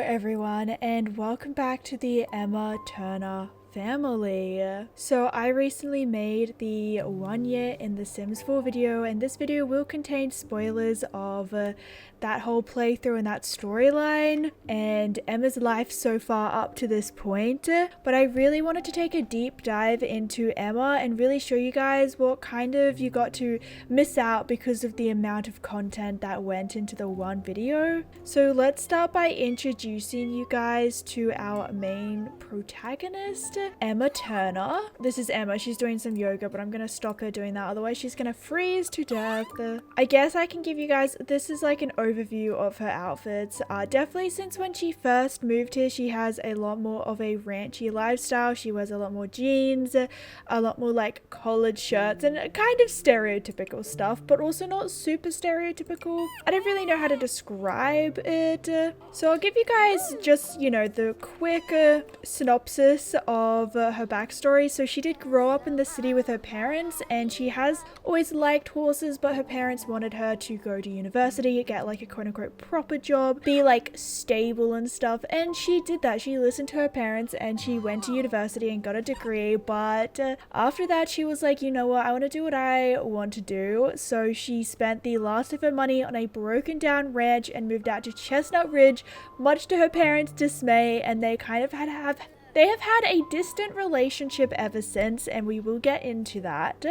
everyone, and welcome back to the Emma Turner family. So I recently made the 1 year in The Sims 4 video, and this video will contain spoilers of that whole playthrough and that storyline and Emma's life so far up to this point. But I really wanted to take a deep dive into Emma and really show you guys what kind of you got to miss out because of the amount of content that went into the one video. So let's start by introducing you guys to our main protagonist, Emma Turner. This is Emma. She's doing some yoga, but I'm gonna stop her doing that, otherwise she's gonna freeze to death. I guess I can give you guys, this is like an overview of her outfits. Definitely since when she first moved here, she has a lot more of a ranchy lifestyle. She wears a lot more jeans, a lot more like collared shirts and kind of stereotypical stuff, but also not super stereotypical. I don't really know how to describe it. So I'll give you guys just, you know, the quick synopsis of her backstory. So she did grow up in the city with her parents, and she has always liked horses, but her parents wanted her to go to university, get like a quote-unquote proper job, be like stable and stuff, and she did that. She listened to her parents and she went to university and got a degree, but after that she was like, you know what, I want to do what I want to do. So she spent the last of her money on a broken down ranch and moved out to Chestnut Ridge, much to her parents' dismay, and they kind of they have had a distant relationship ever since, and we will get into that.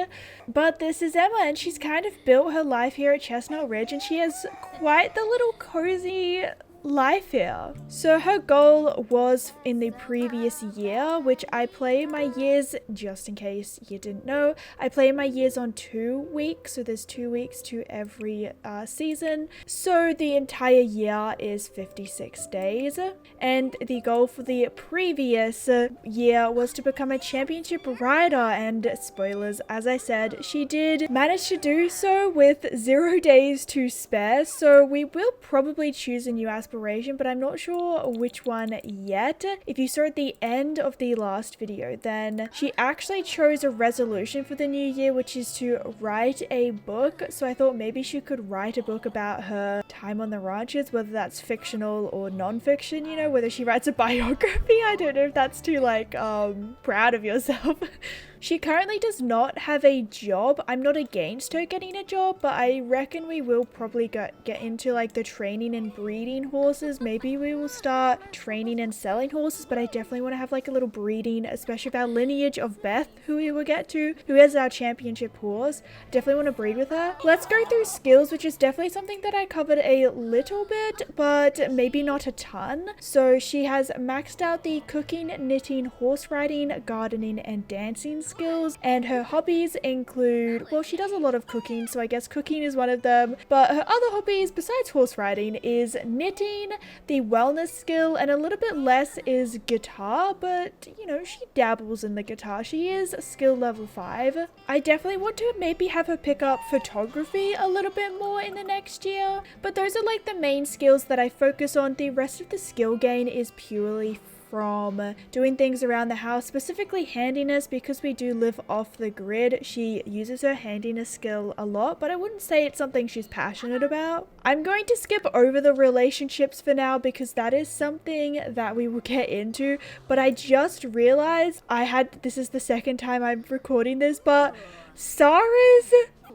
But this is Emma, and she's kind of built her life here at Chestnut Ridge, and she has quite the little cozy life here. So her goal was in the previous year, which I play my years, just in case you didn't know, I play my years on 2 weeks, so there's 2 weeks to every season. So the entire year is 56 days, and the goal for the previous year was to become a championship rider, and spoilers, as I said, she did manage to do so with 0 days to spare. So we will probably choose a new aspiration, but I'm not sure which one yet. If you saw at the end of the last video, then she actually chose a resolution for the new year, which is to write a book. So I thought maybe she could write a book about her time on the ranches, whether that's fictional or non-fiction, you know, whether she writes a biography. I don't know if that's too like proud of yourself. She currently does not have a job. I'm not against her getting a job, but I reckon we will probably get into like the training and breeding horses. Maybe we will start training and selling horses, but I definitely want to have like a little breeding, especially with our lineage of Beth, who we will get to, who is our championship horse. Definitely want to breed with her. Let's go through skills, which is definitely something that I covered a little bit, but maybe not a ton. So she has maxed out the cooking, knitting, horse riding, gardening, and dancing skills, and her hobbies include, well, she does a lot of cooking, so I guess cooking is one of them, but her other hobbies besides horse riding is knitting, the wellness skill, and a little bit less is guitar, but you know, she dabbles in the guitar. She is skill level 5. I definitely want to maybe have her pick up photography a little bit more in the next year, but those are like the main skills that I focus on. The rest of the skill gain is purely from doing things around the house, specifically handiness, because we do live off the grid. She uses her handiness skill a lot, but I wouldn't say it's something she's passionate about. I'm going to skip over the relationships for now because that is something that we will get into, but I just realized this is the second time I'm recording this, but Sarah's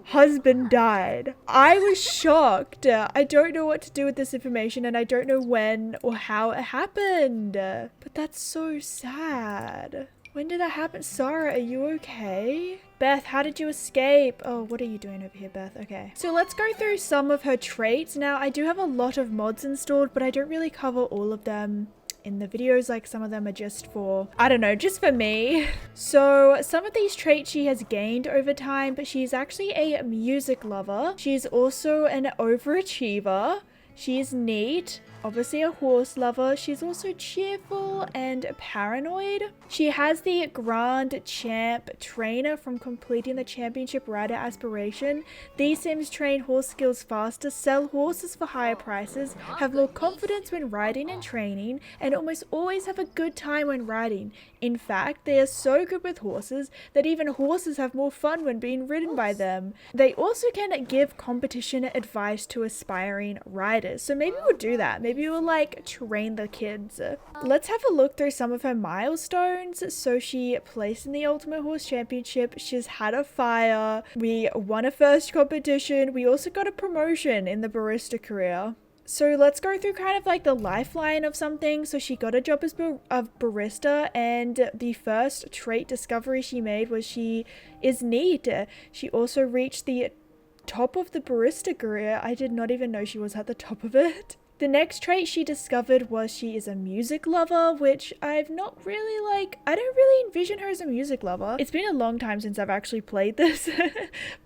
husband died. I was shocked. I don't know what to do with this information, and I don't know when or how it happened, but that's so sad. When did that happen? Sarah, are you okay? Beth, how did you escape? Oh, what are you doing over here, Beth? Okay. So let's go through some of her traits. Now, I do have a lot of mods installed, but I don't really cover all of them in the videos. Like some of them are just for, I don't know, just for me. So some of these traits she has gained over time, but she's actually a music lover. She's also an overachiever. She's neat. Obviously a horse lover. She's also cheerful and paranoid. She has the Grand Champ trainer from completing the championship rider aspiration. These Sims train horse skills faster, sell horses for higher prices, have more confidence when riding and training, and almost always have a good time when riding. In fact, they are so good with horses that even horses have more fun when being ridden by them. They also can give competition advice to aspiring riders. So maybe we'll do that. Maybe Maybe we'll like train the kids. Let's have a look through some of her milestones. So she placed in the Ultimate Horse Championship. She's had a fire. We won a first competition. We also got a promotion in the barista career. So let's go through kind of like the lifeline of something. So she got a job as a barista, and the first trait discovery she made was she is neat. She also reached the top of the barista career. I did not even know she was at the top of it. The next trait she discovered was she is a music lover, which I've not really like, I don't really envision her as a music lover. It's been a long time since I've actually played this.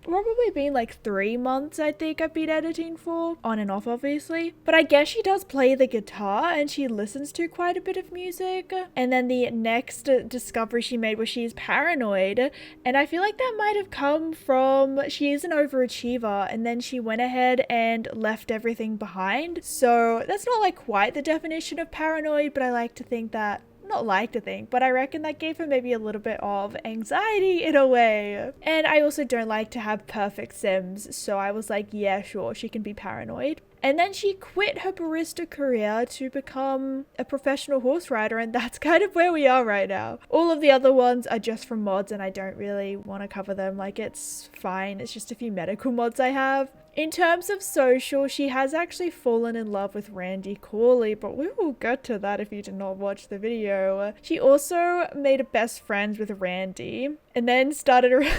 Probably been like 3 months I think I've been editing for, on and off obviously. But I guess she does play the guitar and she listens to quite a bit of music. And then the next discovery she made was she's paranoid. And I feel like that might have come from, she is an overachiever and then she went ahead and left everything behind. So that's not like quite the definition of paranoid, but I like to think that, not like to think, but I reckon that gave her maybe a little bit of anxiety in a way. And I also don't like to have perfect sims, so I was like, yeah, sure, she can be paranoid. And then she quit her barista career to become a professional horse rider, and that's kind of where we are right now. All of the other ones are just from mods and I don't really want to cover them. Like, it's fine, it's just a few medical mods I have. In terms of social, she has actually fallen in love with Randy Corley, but we will get to that if you did not watch the video. She also made a best friends with Randy and then started a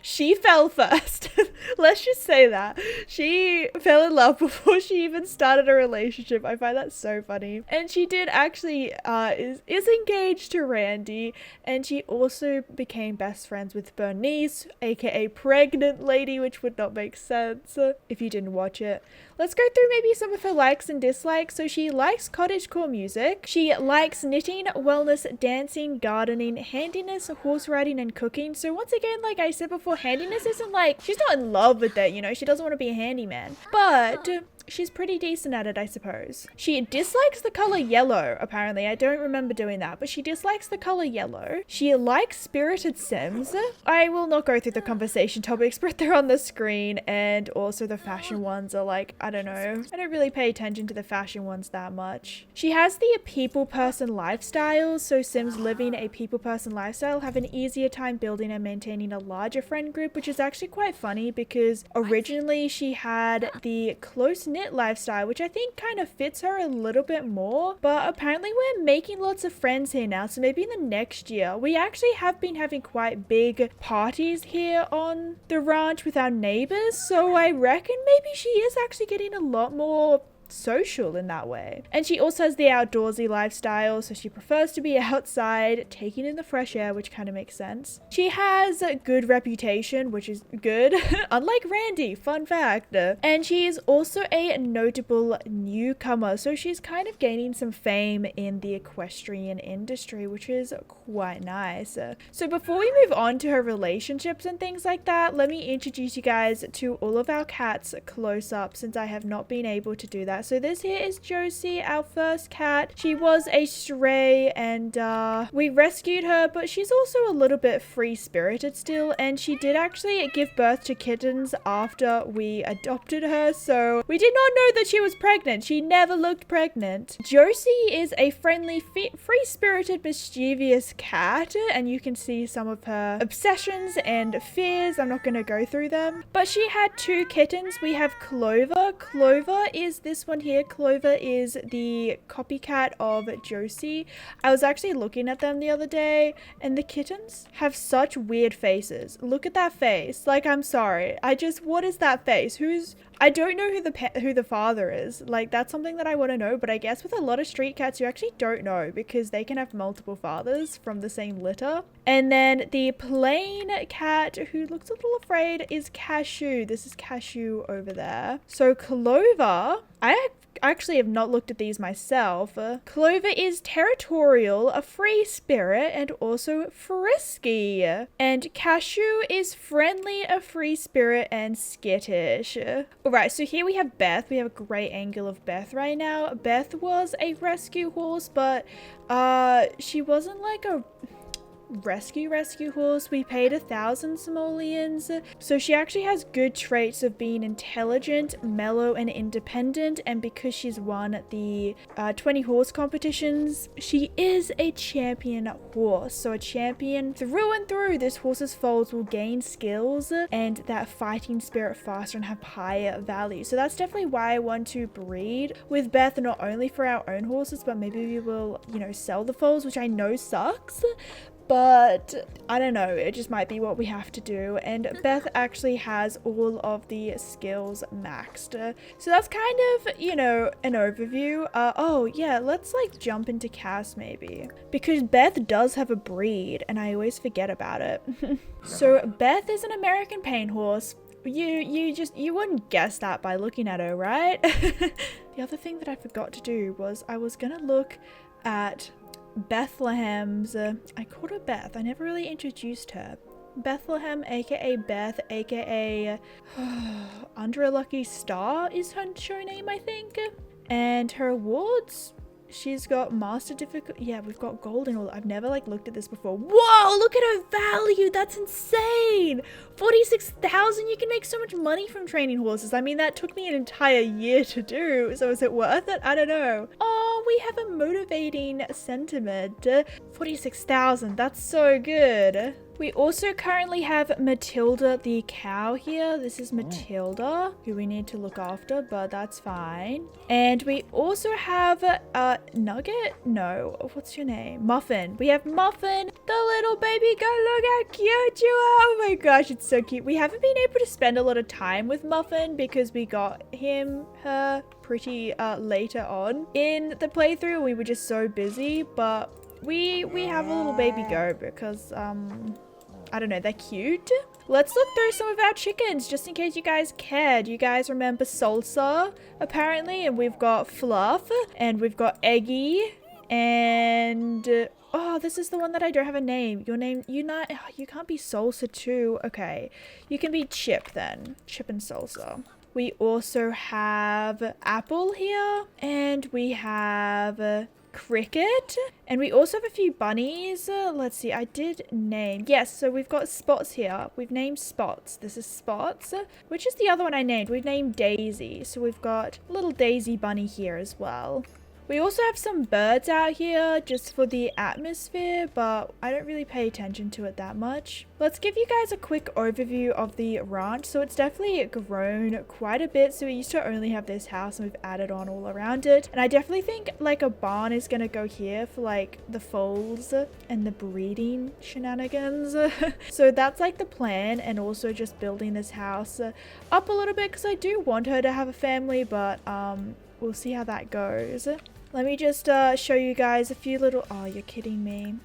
She fell first. Let's just say that. She fell in love before she even started a relationship. I find that so funny. And she did actually is engaged to Randy, and she also became best friends with Bernice, aka Pregnant Lady, which would not make sense if you didn't watch it. Let's go through maybe some of her likes and dislikes. So she likes cottagecore music. She likes knitting, wellness, dancing, gardening, handiness, horse riding, and cooking. So once again, like I said before, handiness isn't like, she's not in love with it, you know, she doesn't want to be a handyman. But she's pretty decent at it, I suppose. She dislikes the color yellow, apparently. I don't remember doing that, but she dislikes the color yellow. She likes spirited sims. I will not go through the conversation topics, but they're on the screen, and also the fashion ones are like, I don't know. I don't really pay attention to the fashion ones that much. She has the people person lifestyle, so sims living a people person lifestyle have an easier time building and maintaining a larger friend group, which is actually quite funny because originally she had the close-knit lifestyle, which I think kind of fits her a little bit more, but apparently we're making lots of friends here now, so maybe in the next year. We actually have been having quite big parties here on the ranch with our neighbors, so I reckon maybe she is actually getting a lot more social in that way. And she also has the outdoorsy lifestyle, so she prefers to be outside taking in the fresh air, which kind of makes sense. She has a good reputation, which is good, unlike Randy, fun fact. And she's also a notable newcomer, so she's kind of gaining some fame in the equestrian industry, which is quite nice. So before we move on to her relationships and things like that, let me introduce you guys to all of our cats close up, since I have not been able to do that. So this here is Josie, our first cat. She was a stray and we rescued her, but she's also a little bit free-spirited still, and she did actually give birth to kittens after we adopted her, so we did not know that she was pregnant. She never looked pregnant. Josie is a friendly, free-spirited, mischievous cat, and you can see some of her obsessions and fears. I'm not going to go through them, but she had 2 kittens. We have Clover. Clover is this one here. Clover is the copycat of Josie. I was actually looking at them the other day, and the kittens have such weird faces. Look at that face. Like, I'm sorry. What is that face? I don't know who the father is. Like, that's something that I want to know, but I guess with a lot of street cats, you actually don't know because they can have multiple fathers from the same litter. And then the plain cat who looks a little afraid is Cashew. This is Cashew over there. So Clover, I actually have not looked at these myself. Clover is territorial, a free spirit, and also frisky. And Cashew is friendly, a free spirit, and skittish. Alright, so here we have Beth. We have a great angle of Beth right now. Beth was a rescue horse, but she wasn't like rescue horse. We paid 1,000 simoleons. So she actually has good traits of being intelligent, mellow, and independent. And because she's won the 20 horse competitions, she is a champion horse. So a champion through and through. This horse's foals will gain skills and that fighting spirit faster and have higher value. So that's definitely why I want to breed with Beth, not only for our own horses, but maybe we will, you know, sell the foals, which I know sucks. But I don't know, it just might be what we have to do. And Beth actually has all of the skills maxed. So that's kind of, you know, an overview. Oh yeah, let's like jump into Cass maybe. Because Beth does have a breed and I always forget about it. So Beth is an American paint horse. You wouldn't guess that by looking at her, right? The other thing that I forgot to do was I was gonna look at Bethlehem's, I called her Beth, I never really introduced her. Bethlehem, aka Beth, aka Under a Lucky Star is her show name, I think. And her awards, she's got master difficulty. Yeah, we've got gold and all. I've never like looked at this before. Whoa, look at her value. That's insane. 46,000. You can make so much money from training horses. I mean, that took me an entire year to do. So is it worth it? I don't know. Oh, we have a motivating sentiment. 46,000. That's so good. We also currently have Matilda the cow here. This is Matilda, who we need to look after, but that's fine. And we also have Nugget? No, what's your name? Muffin. We have Muffin, the little baby goat. Look how cute you are. Oh my gosh, it's so cute. We haven't been able to spend a lot of time with Muffin because we got her pretty later on in the playthrough. We were just so busy, but we have a little baby goat because I don't know, they're cute. Let's look through some of our chickens just in case you guys cared. You guys remember Salsa apparently, and we've got Fluff, and we've got Eggy, and oh, this is the one that I don't have a name. Your name, you can't be Salsa too. Okay, you can be Chip then. Chip and Salsa. We also have Apple here, and we have Cricket, and we also have a few bunnies. Let's see, I did name, yes, so we've got Spots here. We've named Spots. This is Spots. Which is the other one I named? We've named Daisy, so we've got little Daisy bunny here as well. We also have some birds out here just for the atmosphere, but I don't really pay attention to it that much. Let's give you guys a quick overview of the ranch. So it's definitely grown quite a bit. So we used to only have this house and we've added on all around it. And I definitely think like a barn is going to go here for like the foals and the breeding shenanigans. So that's like the plan, and also just building this house up a little bit because I do want her to have a family, but we'll see how that goes. Let me just show you guys a few little... Oh, you're kidding me.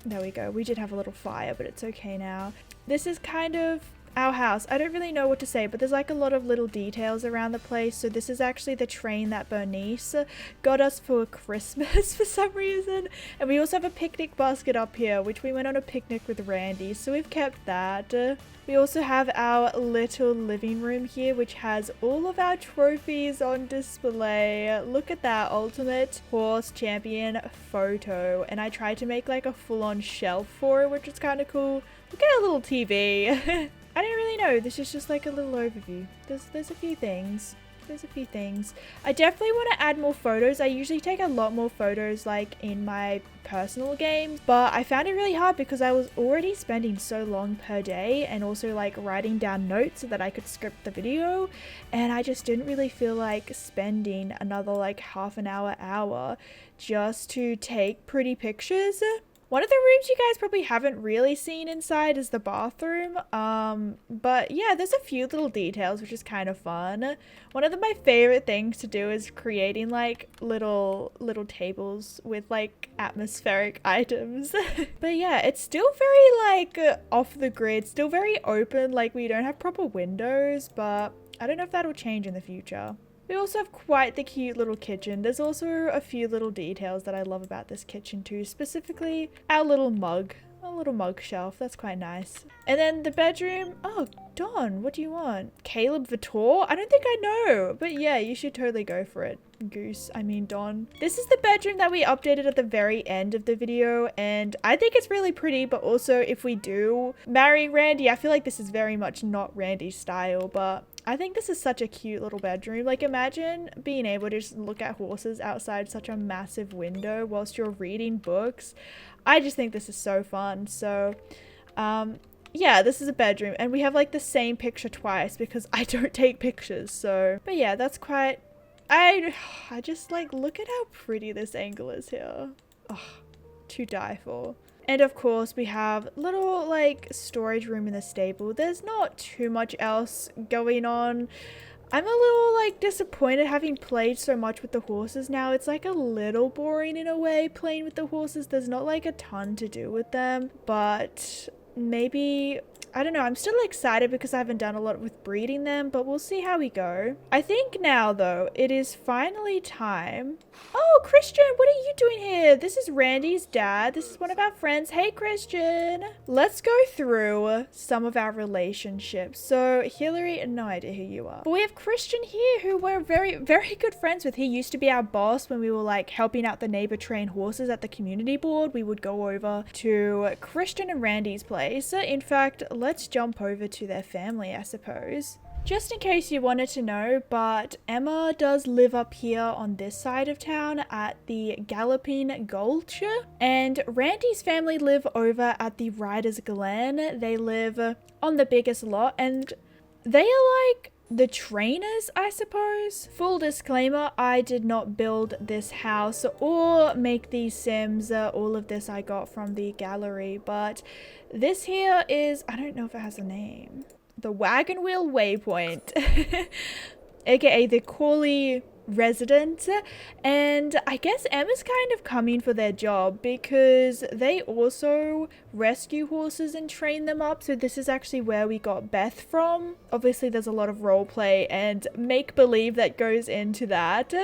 There we go. We did have a little fire, but it's okay now. This is kind of our house. I don't really know what to say, but there's like a lot of little details around the place. So this is actually the train that Bernice got us for Christmas for some reason. And we also have a picnic basket up here, which we went on a picnic with Randy. So we've kept that. We also have our little living room here, which has all of our trophies on display. Look at that ultimate horse champion photo. And I tried to make like a full-on shelf for it, which is kind of cool. Look at our little TV. I don't really know. This is just like a little overview. There's a few things. There's a few things. I definitely want to add more photos. I usually take a lot more photos like in my personal games, but I found it really hard because I was already spending so long per day and also like writing down notes so that I could script the video, and I just didn't really feel like spending another like half an hour just to take pretty pictures. One of the rooms you guys probably haven't really seen inside is the bathroom. But yeah, there's a few little details, which is kind of fun. One of my favorite things to do is creating like little tables with like atmospheric items. But yeah, it's still very like off the grid, still very open. Like we don't have proper windows, but I don't know if that'll change in the future. We also have quite the cute little kitchen. There's also a few little details that I love about this kitchen too, specifically our little mug. A little mug shelf, that's quite nice. And then the bedroom, oh, Don, what do you want? Caleb Vitor? I don't think I know, but yeah, you should totally go for it. Don. This is the bedroom that we updated at the very end of the video, and I think it's really pretty, but also if we do marry Randy, I feel like this is very much not Randy's style, but I think this is such a cute little bedroom. Like, imagine being able to just look at horses outside such a massive window whilst you're reading books. I just think this is so fun. So, yeah, this is a bedroom, and we have like the same picture twice because I don't take pictures. So, but yeah, that's quite, I just like, look at how pretty this angle is here. Oh, to die for. And of course we have little like storage room in the stable. There's not too much else going on. I'm a little like disappointed having played so much with the horses now. It's like a little boring in a way playing with the horses. There's not like a ton to do with them, but maybe, I don't know, I'm still excited because I haven't done a lot with breeding them, but we'll see how we go. I think now though, it is finally time. Oh, Christian, what are you doing here? This is Randy's dad. This is one of our friends. Hey, Christian. Let's go through some of our relationships. So Hillary, no idea who you are. But we have Christian here who we're very, very good friends with. He used to be our boss when we were like helping out the neighbor train horses at the community board. We would go over to Christian and Randy's place. In fact, let's jump over to their family, I suppose. Just in case you wanted to know, but Emma does live up here on this side of town at the Galloping Gulch, and Randy's family live over at the Riders Glen. They live on the biggest lot, and they are like the trainers, I suppose. Full disclaimer, I did not build this house or make these sims. All of this I got from the gallery, but this here is, I don't know if it has a name. The Wagon Wheel Waypoint, aka the Corley resident, and I guess Emma's kind of coming for their job because they also rescue horses and train them up. So this is actually where we got Beth from. Obviously there's a lot of role play and make believe that goes into that.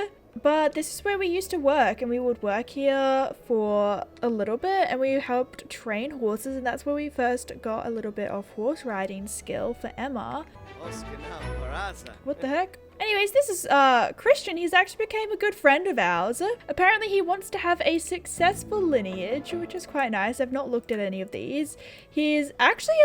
But this is where we used to work, and we would work here for a little bit, and we helped train horses, and that's where we first got a little bit of horse riding skill for Emma. What the heck? Anyways, this is Christian. He's actually became a good friend of ours. Apparently he wants to have a successful lineage, which is quite nice. I've not looked at any of these. He's actually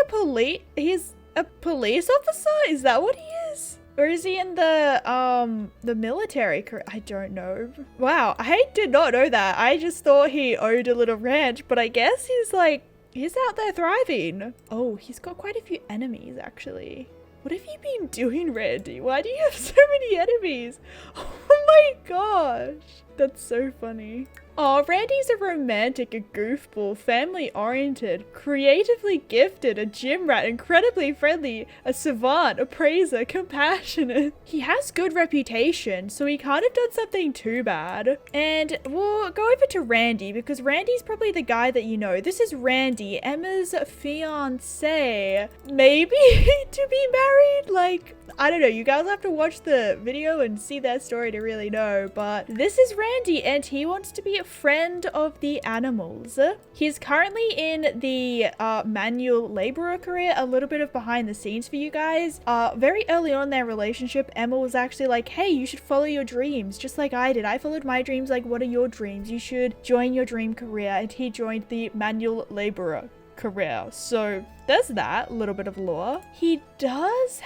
he's a police officer? Is that what he is? Or is he in the military career? I don't know. Wow, I did not know that. I just thought he owned a little ranch, but I guess he's out there thriving. Oh, he's got quite a few enemies, actually. What have you been doing, Randy? Why do you have so many enemies? Oh my gosh. That's so funny. Oh, Randy's a romantic, a goofball, family-oriented, creatively gifted, a gym rat, incredibly friendly, a savant, a praiser, compassionate. He has good reputation, so he can't have done something too bad. And we'll go over to Randy because Randy's probably the guy that you know. This is Randy, Emma's fiance. Maybe to be married? Like, I don't know. You guys have to watch the video and see their story to really know. But this is Randy, and he wants to be a friend of the animals. He's currently in the manual laborer career. A little bit of behind the scenes for you guys. Very early on in their relationship, Emma was actually like, hey, you should follow your dreams, just like I did. I followed my dreams. Like, what are your dreams? You should join your dream career. And he joined the manual laborer career. So there's that little bit of lore. He doesn't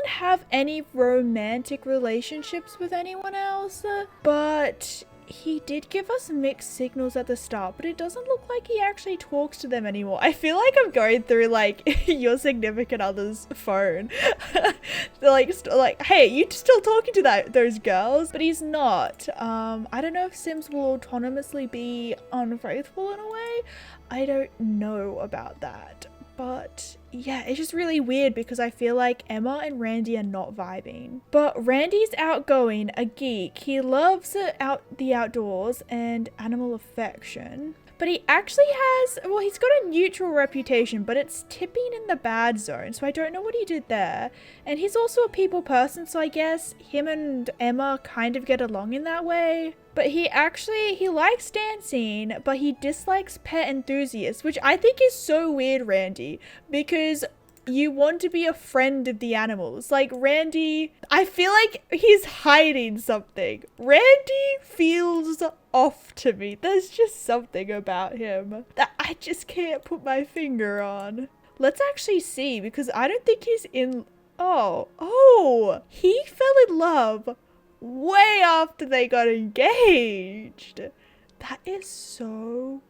have any romantic relationships with anyone else, but he did give us mixed signals at the start, but it doesn't look like he actually talks to them anymore. I feel like I'm going through like your significant other's phone. like, hey, you still talking to those girls? But he's not. I don't know if Sims will autonomously be unfaithful in a way. I don't know about that. But yeah, it's just really weird because I feel like Emma and Randy are not vibing. But Randy's outgoing, a geek. He loves the outdoors and animal affection. But he actually has, well, he's got a neutral reputation, but it's tipping in the bad zone. So I don't know what he did there. And he's also a people person, so I guess him and Emma kind of get along in that way. But he likes dancing, but he dislikes pet enthusiasts, which I think is so weird, Randy, because you want to be a friend of the animals. Like Randy, I feel like he's hiding something. Randy feels off to me. There's just something about him that I just can't put my finger on. Let's actually see, because I don't think he's in... Oh, he fell in love way after they got engaged. That is so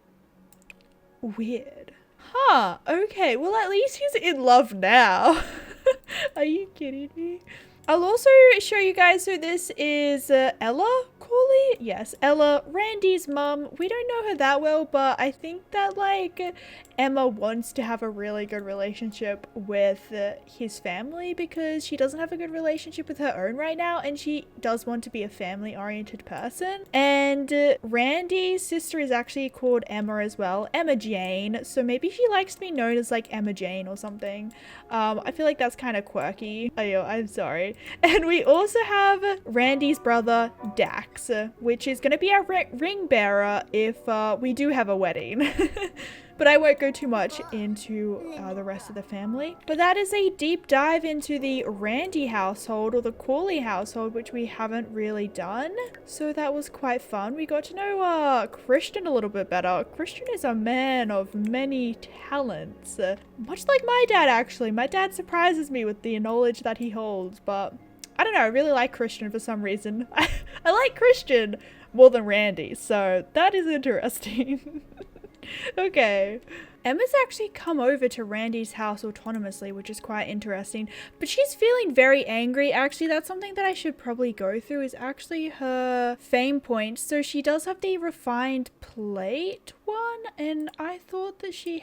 weird. Huh, okay, well at least he's in love now. Are you kidding me? I'll also show you guys who this is. Ella Corley? Yes, Ella, Randy's mum. We don't know her that well, but I think that like Emma wants to have a really good relationship with his family because she doesn't have a good relationship with her own right now, and she does want to be a family-oriented person. And Randy's sister is actually called Emma as well, Emma Jane. So maybe she likes to be known as like Emma Jane or something. I feel like that's kind of quirky. Oh, I'm sorry. And we also have Randy's brother, Dax, which is going to be our ring bearer if we do have a wedding. But I won't go too much into the rest of the family. But that is a deep dive into the Randy household, or the Corley household, which we haven't really done. So that was quite fun. We got to know Christian a little bit better. Christian is a man of many talents. Much like my dad, actually. My dad surprises me with the knowledge that he holds. But I don't know, I really like Christian for some reason. I like Christian more than Randy. So that is interesting. Okay. Emma's actually come over to Randy's house autonomously, which is quite interesting, but she's feeling very angry. Actually, that's something that I should probably go through, is actually her fame points. So she does have the refined plate one, and I thought that she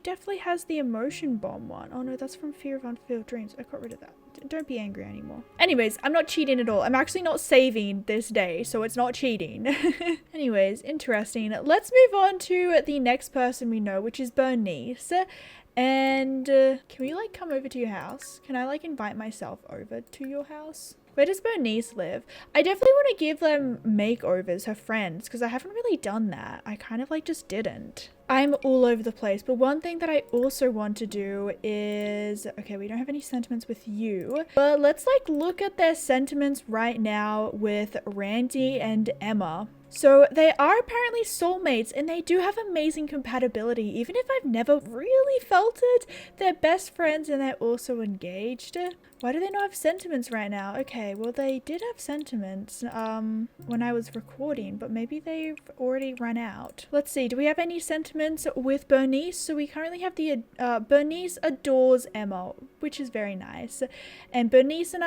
definitely has the emotion bomb one. Oh no, that's from Fear of Unfulfilled Dreams. I got rid of that. Don't be angry anymore. Anyways, I'm not cheating at all. I'm actually not saving this day, so it's not cheating. Anyways, interesting. Let's move on to the next person we know, which is Bernice. And can we like come over to your house? Can I like invite myself over to your house? Where does Bernice live? I definitely want to give them makeovers, her friends, because I haven't really done that. I kind of like just didn't. I'm all over the place, but one thing that I also want to do is, okay, we don't have any sentiments with you, but let's like look at their sentiments right now with Randy and Emma. So they are apparently soulmates, and they do have amazing compatibility. Even if I've never really felt it, they're best friends and they're also engaged. Why do they not have sentiments right now? Okay, well they did have sentiments when I was recording, but maybe they've already run out. Let's see, do we have any sentiments with Bernice? So we currently have the Bernice adores Emma, which is very nice. And Bernice and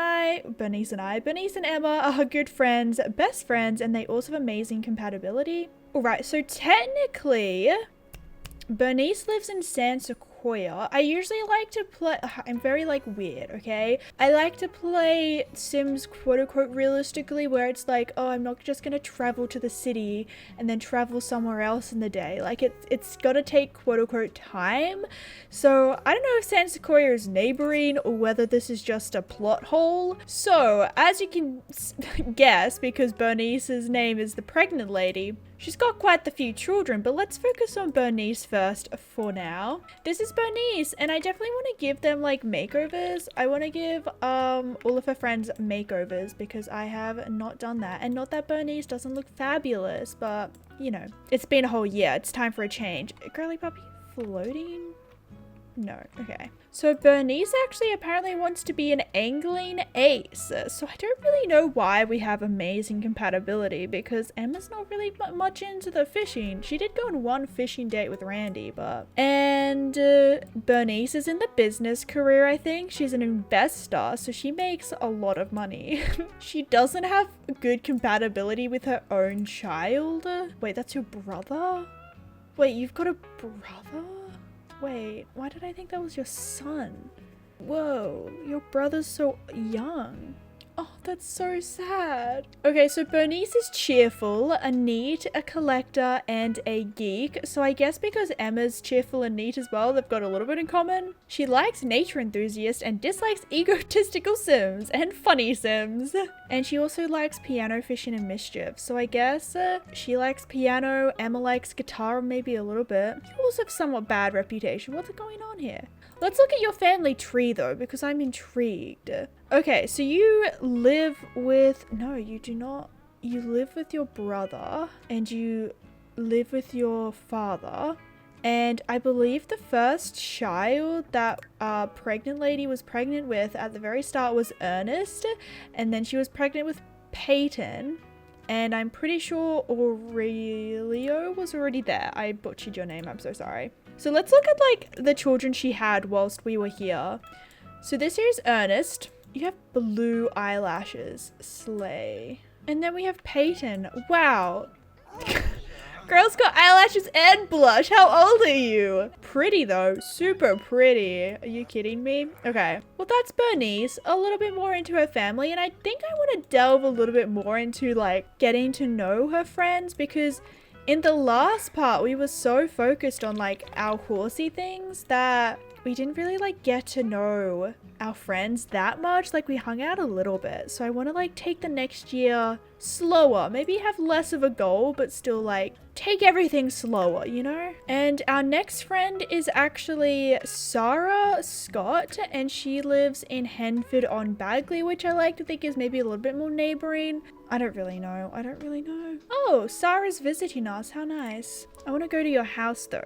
Emma are good friends, best friends, and they also have amazing compatibility. Alright, so technically Bernice lives in San Sequoia. I usually like to play, I'm very like weird, okay? I like to play Sims quote unquote realistically, where it's like, oh, I'm not just gonna travel to the city and then travel somewhere else in the day. Like it's gotta take quote unquote time. So I don't know if San Sequoia is neighboring or whether this is just a plot hole. So as you can guess, because Bernice's name is the pregnant lady, she's got quite the few children, but let's focus on Bernice first for now. This is Bernice, and I definitely want to give them like makeovers. I want to give all of her friends makeovers because I have not done that. And not that Bernice doesn't look fabulous, but you know, it's been a whole year. It's time for a change. Girly puppy floating? No, okay. So Bernice actually apparently wants to be an angling ace. So I don't really know why we have amazing compatibility, because Emma's not really much into the fishing. She did go on one fishing date with Randy, but... And Bernice is in the business career, I think. She's an investor, so she makes a lot of money. She doesn't have good compatibility with her own child. Wait, that's your brother? Wait, you've got a brother? Wait, why did I think that was your son? Whoa, your brother's so young. Oh, that's so sad. Okay, so Bernice is cheerful, a neat, a collector, and a geek. So I guess because Emma's cheerful and neat as well, they've got a little bit in common. She likes nature enthusiasts and dislikes egotistical Sims and funny Sims. And she also likes piano, fishing, and mischief. So I guess she likes piano, Emma likes guitar maybe a little bit. You also have somewhat bad reputation. What's going on here? Let's look at your family tree though, because I'm intrigued. Okay, so you live with, no, you do not. You live with your brother and you live with your father. And I believe the first child that pregnant lady was pregnant with at the very start was Ernest. And then she was pregnant with Peyton. And I'm pretty sure Aurelio was already there. I butchered your name, I'm so sorry. So let's look at like the children she had whilst we were here. So this here is Ernest. You have blue eyelashes. Slay. And then we have Peyton. Wow. Girl's got eyelashes and blush. How old are you? Pretty though. Super pretty. Are you kidding me? Okay. Well, that's Bernice. A little bit more into her family. And I think I want to delve a little bit more into like getting to know her friends, because in the last part we were so focused on like our horsey things that we didn't really like get to know our friends that much. Like we hung out a little bit. So I want to like take the next year slower, maybe have less of a goal, but still like take everything slower, you know? And our next friend is actually Sarah Scott, and she lives in Henford on Bagley, which I like to think is maybe a little bit more neighboring. I don't really know. Oh, Sarah's visiting us. How nice. I want to go to your house though.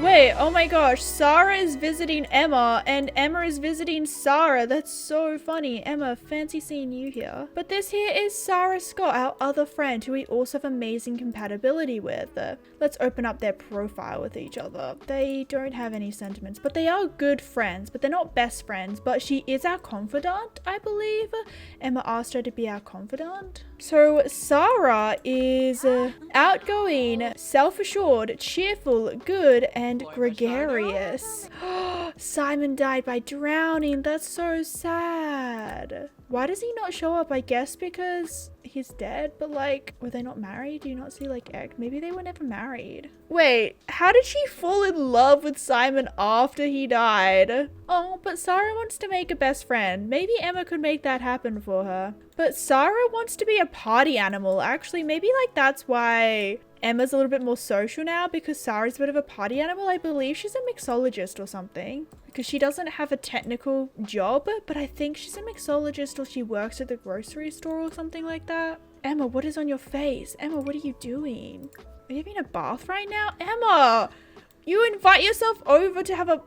Wait, oh my gosh. Sarah is visiting Emma and Emma is visiting Sarah. That's so funny. Emma, fancy seeing you here. But this here is Sarah Scott, our other friend who we also have amazing compatibility with. Let's open up their profile with each other. They don't have any sentiments, but they are good friends, but they're not best friends. But she is our confidant, I believe. Emma asked her to be our confidant. So Sarah is outgoing, self-assured, cheerful, good, and gregarious. Simon died by drowning. That's so sad. Why does he not show up? I guess because he's dead, but like, were they not married? Do you not see like egg? Maybe they were never married. Wait, how did she fall in love with Simon after he died? Oh, but Sarah wants to make a best friend. Maybe Emma could make that happen for her. But Sarah wants to be a party animal. Actually, maybe like that's why Emma's a little bit more social now, because Sarah's a bit of a party animal. I believe she's a mixologist or something, because she doesn't have a technical job, but I think she's a mixologist or she works at the grocery store or something like that. Emma, what is on your face? Emma, what are you doing? Are you having a bath right now? Emma, you invite yourself over to have a...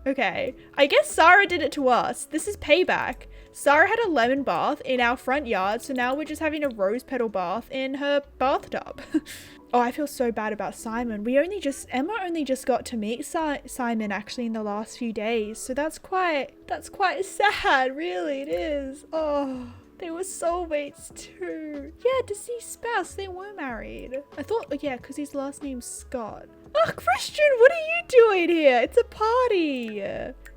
Okay, I guess Sarah did it to us. This is payback. Sarah had a lemon bath in our front yard, so now we're just having a rose petal bath in her bathtub. Oh, I feel so bad about Simon. Emma only just got to meet Simon actually in the last few days, so that's quite sad, really, it is. Oh, they were soulmates too. Yeah, deceased spouse, they were married. I thought, yeah, because his last name's Scott. Oh, Christian, what are you doing here? It's a party.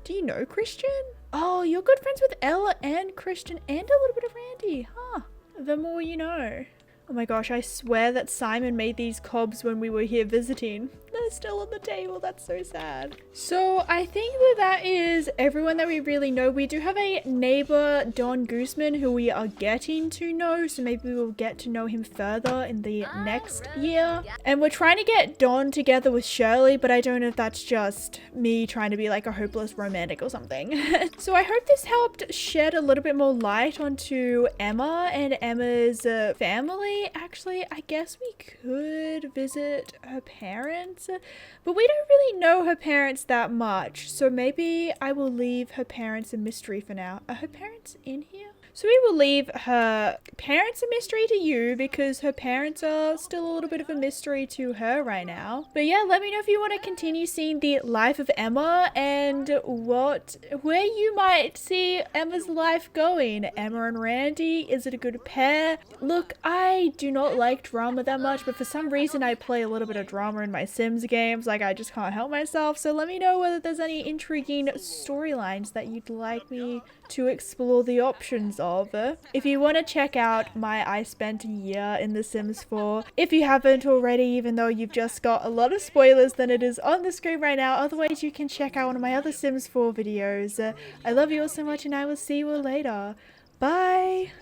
Do you know Christian? Oh, you're good friends with Ella and Christian and a little bit of Randy, huh? The more you know. Oh my gosh, I swear that Simon made these cobs when we were here visiting. They're still on the table. That's so sad. So I think that is everyone that we really know. We do have a neighbor, Don Gooseman, who we are getting to know. So maybe we'll get to know him further in the next year. And we're trying to get Don together with Shirley, but I don't know if that's just me trying to be like a hopeless romantic or something. So I hope this helped shed a little bit more light onto Emma and Emma's family. Actually, I guess we could visit her parents, but we don't really know her parents that much, so maybe I will leave her parents a mystery for now. Are her parents in here? So we will leave her parents a mystery to you, because her parents are still a little bit of a mystery to her right now. But yeah, let me know if you want to continue seeing the life of Emma and where you might see Emma's life going. Emma and Randy, is it a good pair? Look, I do not like drama that much, but for some reason I play a little bit of drama in my Sims games. Like, I just can't help myself. So let me know whether there's any intriguing storylines that you'd like me to explore the options of. If you want to check out my I spent a year in The Sims 4, if you haven't already, even though you've just got a lot of spoilers, then it is on the screen right now. Otherwise, you can check out one of my other Sims 4 videos. I love you all so much, and I will see you all later. Bye!